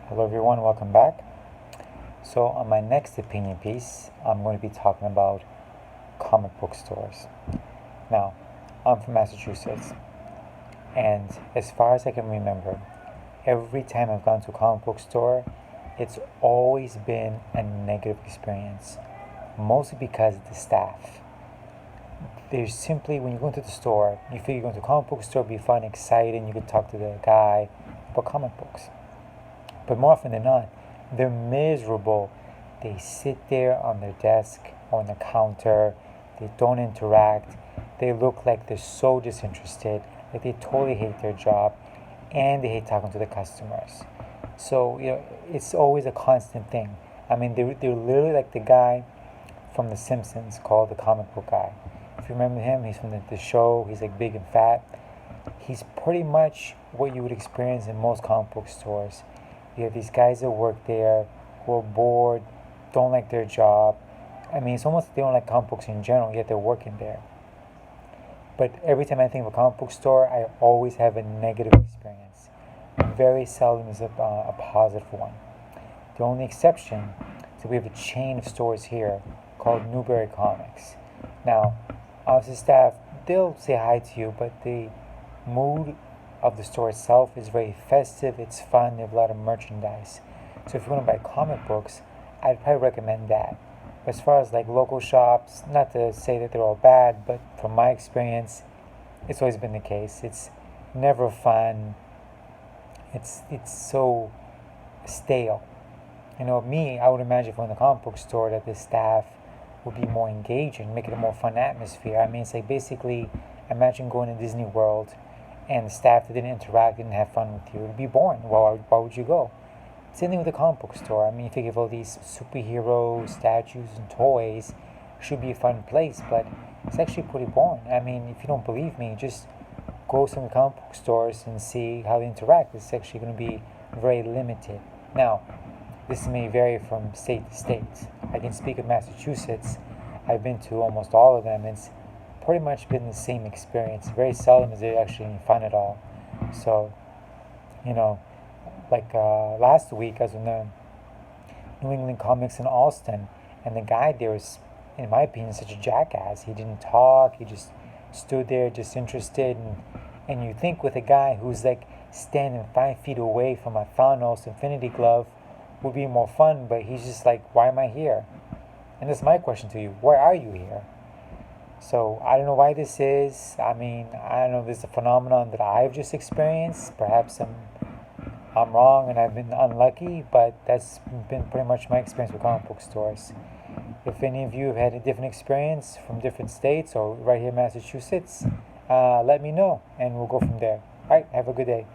Hello everyone, welcome back. So on my next opinion piece, I'm going to be talking about comic book stores. Now, I'm from Massachusetts, and as far as I can remember, every time I've gone to a comic book store, it's always been a negative experience, mostly because of the staff. There's simply, when you go into the store, you figure you're going to a comic book store, be fun, exciting, you can talk to the guy about comic books. But more often than not, they're miserable. They sit there on their desk or on the counter. They don't interact. They look like they're so disinterested, like they totally hate their job, and they hate talking to the customers. So, it's always a constant thing. I mean, they're literally like the guy from The Simpsons called the comic book guy. If you remember him, he's from the show. He's like big and fat. He's pretty much what you would experience in most comic book stores. You have these guys that work there who are bored, don't like their job. I mean, it's almost like they don't like comic books in general, yet they're working there. But every time I think of a comic book store, I always have a negative experience. Very seldom is a positive one. The only exception is that we have a chain of stores here called Newberry Comics. Now, obviously, staff, they'll say hi to you, but the mood of the store itself is very festive, it's fun, they have a lot of merchandise. So if you want to buy comic books, I'd probably recommend that. But as far as like local shops, not to say that they're all bad, but from my experience, it's always been the case. It's never fun. It's so stale. Me, I would imagine if we're in the comic book store that the staff would be more engaging, make it a more fun atmosphere. I mean, it's like basically imagine going to Disney World and the staff that didn't interact, didn't have fun with you. It would be boring. Why would you go? Same thing with the comic book store. I mean, you think of all these superhero statues and toys, it should be a fun place, but it's actually pretty boring. I mean, if you don't believe me, just go to some of the comic book stores and see how they interact. It's actually going to be very limited. Now, this may vary from state to state. I can speak of Massachusetts. I've been to almost all of them. It's pretty much been the same experience. Very seldom is it actually any fun at all. So, you know, like last week I was in the New England Comics in Allston, and the guy there was, in my opinion, such a jackass. He didn't talk. He just stood there disinterested, and you think with a guy who's like standing 5 feet away from a Thanos Infinity Glove would be more fun, but he's just like, why am I here? And that's my question to you. Why are you here? So I don't know why this is. I mean, I don't know if this is a phenomenon that I've just experienced. Perhaps I'm wrong and I've been unlucky, but that's been pretty much my experience with comic book stores. If any of you have had a different experience from different states or right here in Massachusetts, let me know and we'll go from there. All right, have a good day.